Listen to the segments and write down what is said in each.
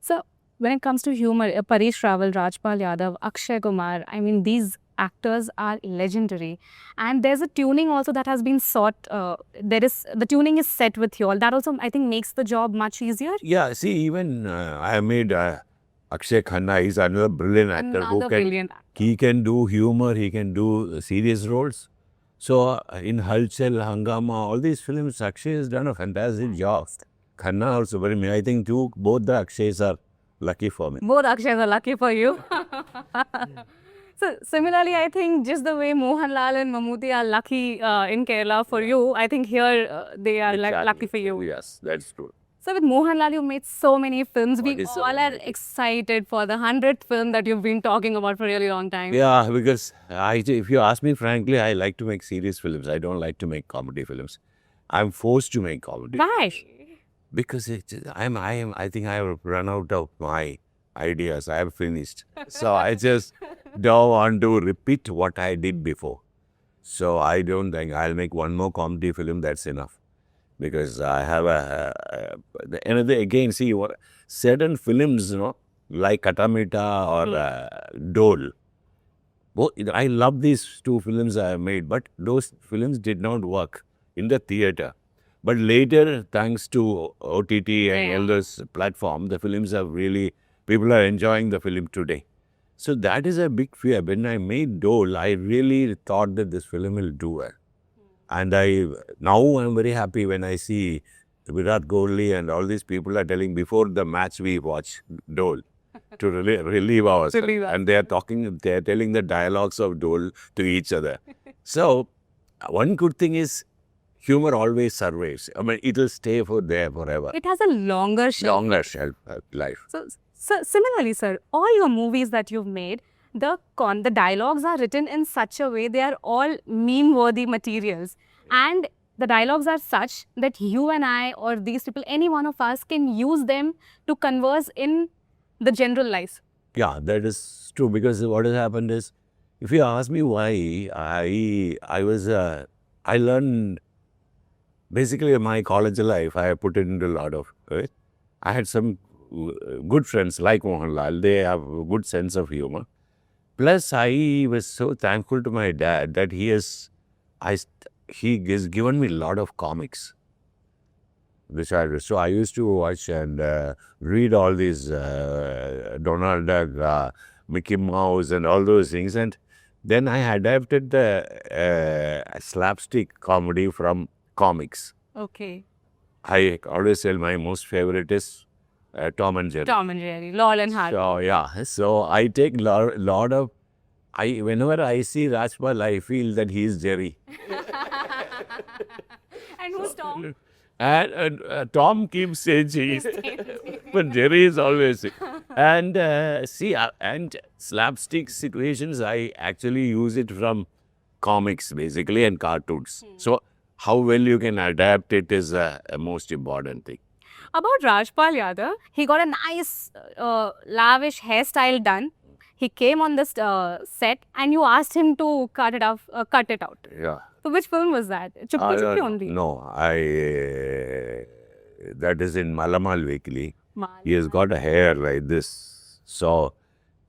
So when it comes to humor, Paresh Rawal, Rajpal Yadav, Akshay Kumar, I mean, these actors are legendary. And there's a tuning also that has been sought. The tuning is set with you all. That also, I think, makes the job much easier. Yeah, see, even I made Akshay Khanna. He's another brilliant actor Another brilliant actor. he can do humor, he can do serious roles. So in Halchal, Hangama, all these films, Akshay has done a fantastic job. Khanna also very. I think both the Akshay's are lucky for me. Both Akshay's are lucky for you. So similarly, I think just the way Mohanlal and Mammootty are lucky in Kerala for you, I think here they are lucky for you. Yes, that's true. So with Mohanlal, you made so many films. We is so all are excited for the 100th film that you've been talking about for a really long time. Yeah, because if you ask me frankly, I like to make serious films. I don't like to make comedy films. I'm forced to make comedy. Why? Because I think I have run out of my ideas. I have finished. So I just don't want to repeat what I did before. So I don't think I'll make one more comedy film. That's enough. Because I have another, again, see, certain films, like Katamita or Dole. I love these two films I have made, but those films did not work in the theater. But later, thanks to OTT and all those platform, the films have really, people are enjoying the film today. So that is a big fear. When I made Dole, I really thought that this film will do well. And now I'm very happy when I see Virat Kohli and all these people are telling before the match we watch Dole to relieve ourselves. And they are telling the dialogues of Dole to each other. So one good thing is humor always survives. I mean, it will stay there forever. It has a longer shelf life. So similarly, sir, all your movies that you've made, the dialogues are written in such a way, they are all meme-worthy materials. And the dialogues are such that you and I or these people, any one of us can use them to converse in the general life. Yeah, that is true, because what has happened is, if you ask me why, I learned, basically in my college life, I put it into a lot of it. I had some good friends like Mohanlal. They have a good sense of humor. Plus, I was so thankful to my dad that he has given me a lot of comics. So I used to watch and read all these Donald Duck, Mickey Mouse and all those things. And then I adapted the slapstick comedy from comics. Okay. I always tell my most favorite is Tom and Jerry. Tom and Jerry, Laurel and Hardy. So yeah, so I take lot of, whenever I see Rajpal, I feel that he is Jerry. And who's Tom? And Tom keeps saying he, but Jerry is always. And and slapstick situations, I actually use it from comics basically and cartoons. So how well you can adapt it is a most important thing. About Rajpal Yadav, he got a nice lavish hairstyle done. He came on this set and you asked him to cut it out. Yeah. So which film was that? Chupke Chupke only? No, that is in Malamal Weekly. He has got a hair like this. So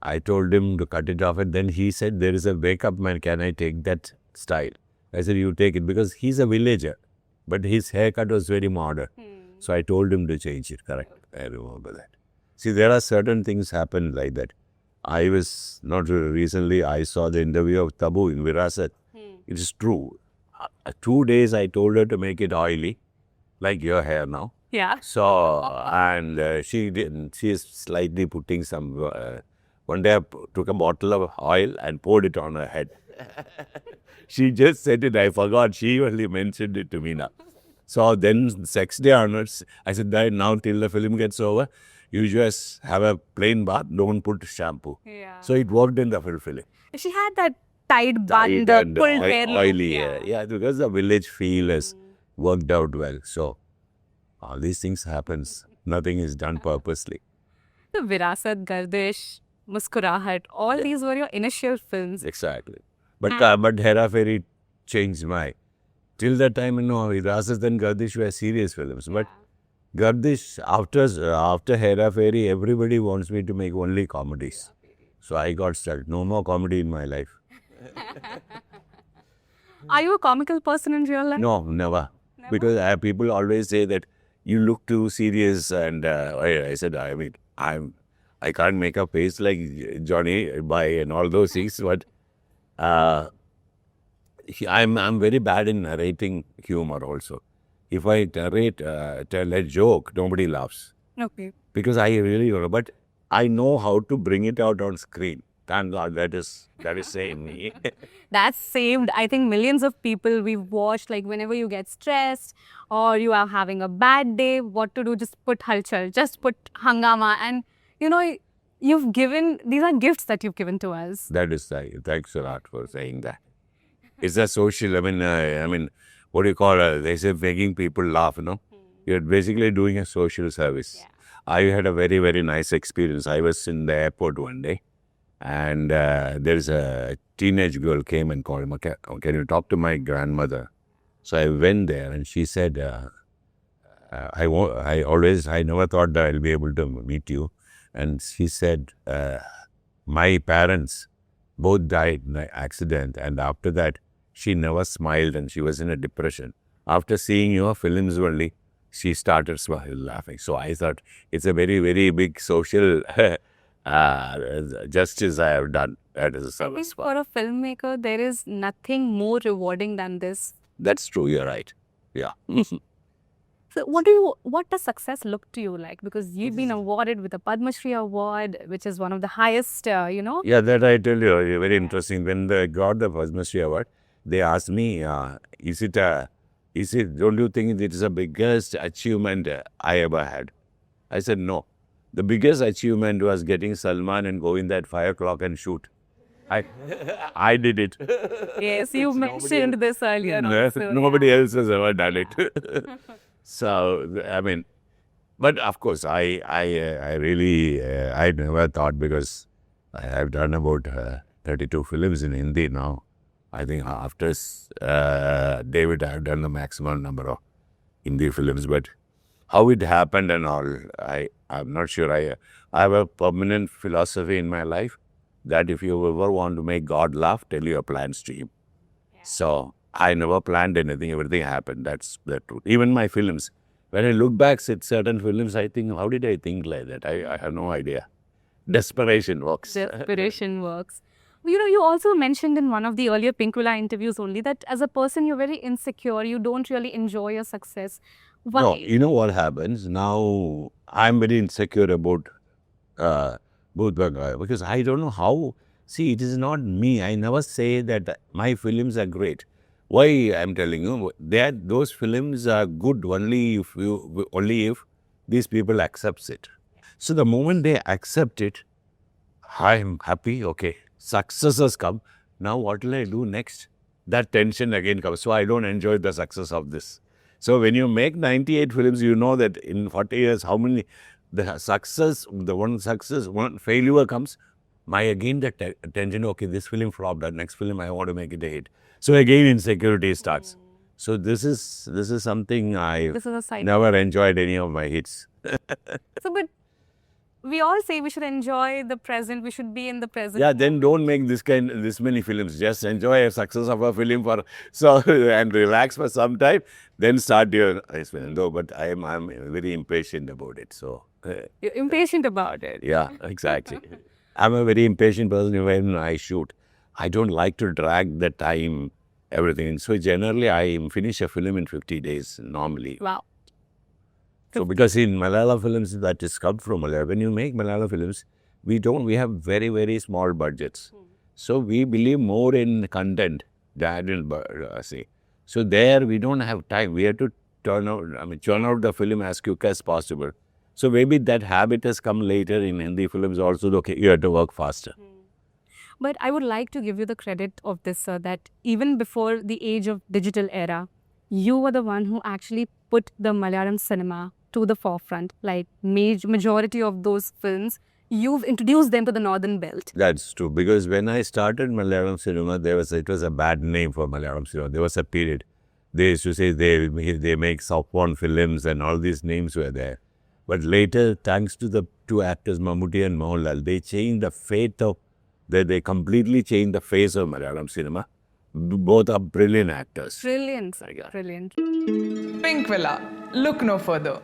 I told him to cut it off, and then he said, there is a wake-up man, can I take that style? I said, you take it, because he's a villager, but his haircut was very modern. So I told him to change it, correct? I remember that. See, there are certain things happen like that. I was, not recently, I saw the interview of Tabu in Virasat. It is true. 2 days I told her to make it oily, like your hair now. Yeah. So, and she didn't. She is slightly putting some, one day I took a bottle of oil and poured it on her head. She just said it, I forgot. She only mentioned it to me now. So then, next day onwards, I said, now till the film gets over, you just have a plain bath, don't put shampoo. Yeah. So it worked in the film. She had that tight bun, the pulled hair look. Oily hair. Yeah, because the village feel has worked out well. So all these things happens. Nothing is done purposely. The Virasat, Gardish, Muskurahat, all these were your initial films. Exactly. But Hera Fairy changed my... Till that time, Virasat and Gardish were serious films. But Gardish, after Hera Fairy, everybody wants me to make only comedies. So I got stuck. No more comedy in my life. Are you a comical person in real life? No, never. Because people always say that you look too serious, and I said, I mean, I can't make a face like Johnny by and all those things, but uh, I'm very bad in narrating humor also. If I tell a joke, nobody laughs Okay. because I really don't know. But I know how to bring it out on screen. Thank God that is saying me. That's saved, I think, millions of people. We've watched, like, whenever you get stressed or you are having a bad day, what to do? Just put halchal, just put hangama. And, you know, you've given, these are gifts that you've given to us. That is thanks a lot for saying that. It's a social. I mean, what do you call it? They say making people laugh. You're basically doing a social service. Yeah. I had a very, very nice experience. I was in the airport one day, and there's a teenage girl came and called me. Can you talk to my grandmother? So I went there, and she said, I never thought that I'll be able to meet you. And she said, my parents both died in an accident, and after that, she never smiled and she was in a depression. After seeing your films only, she started laughing. So I thought it's a very, very big social justice I have done. That is a I think service. for a filmmaker, there is nothing more rewarding than this. That's true. You're right. Yeah. So what does success look to you like? Because you've been awarded with a Padma Shri award, which is one of the highest, Yeah, that I tell you, very interesting. When they got the Padma Shri Award, they asked me, don't you think it is the biggest achievement I ever had? I said, no. The biggest achievement was getting Salman and Govinda at 5 o'clock and shoot. I did it. Yes, you mentioned this earlier. Also, Nobody else has ever done it. So, I mean, but of course, I really, I never thought, because I have done about 32 films in Hindi now. I think after David, I have done the maximum number of Hindi films. But how it happened and all, I'm not sure. I have a permanent philosophy in my life that if you ever want to make God laugh, tell your plans to Him. Yeah. So I never planned anything. Everything happened. That's the truth. Even my films. When I look back at certain films, I think, how did I think like that? I have no idea. Desperation works. Desperation works. You also mentioned in one of the earlier Pinkula interviews only that as a person, you're very insecure. You don't really enjoy your success. Why? No, you know what happens? Now, I'm very insecure about both because I don't know how. See, it is not me. I never say that my films are great. Why I'm telling you, those films are good only if these people accepts it. So the moment they accept it, I'm happy. Okay, success has come. Now what will I do next? That tension again comes. So I don't enjoy the success of this. So when you make 98 films, you know that in 40 years, how many one failure comes. The tension, okay, this film flopped, that next film I want to make it a hit. So again insecurity starts. So this is something I This is a side. never enjoyed any of my hits. So, but we all say we should enjoy the present. We should be in the present. Yeah, then don't make this many films. Just enjoy a success of a film and relax for some time. Then start your though. But I'm very impatient about it. So You're impatient about it. yeah, exactly. I'm a very impatient person when I shoot. I don't like to drag the time, everything. So generally, I finish a film in 50 days normally. Wow. So because in Malayalam films, that is come from Malayalam. When you make Malayalam films, we have very, very small budgets. So we believe more in content than in say. So there we don't have time. We have to churn out the film as quick as possible. So maybe that habit has come later in Hindi films also. Okay, you have to work faster. But I would like to give you the credit of this, sir, that even before the age of digital era, you were the one who actually put the Malayalam cinema to the forefront. Like majority of those films, you've introduced them to the Northern Belt. That's true. Because when I started Malayalam cinema, it was a bad name for Malayalam cinema. There was a period They used to say they make soft porn films and all these names were there. But later, thanks to the two actors, Mammootty and Mohanlal, they changed the fate of, they completely changed the face of Malayalam cinema. Both are brilliant actors. Brilliant, sir. Yeah. Brilliant. Pink Villa. Look no further.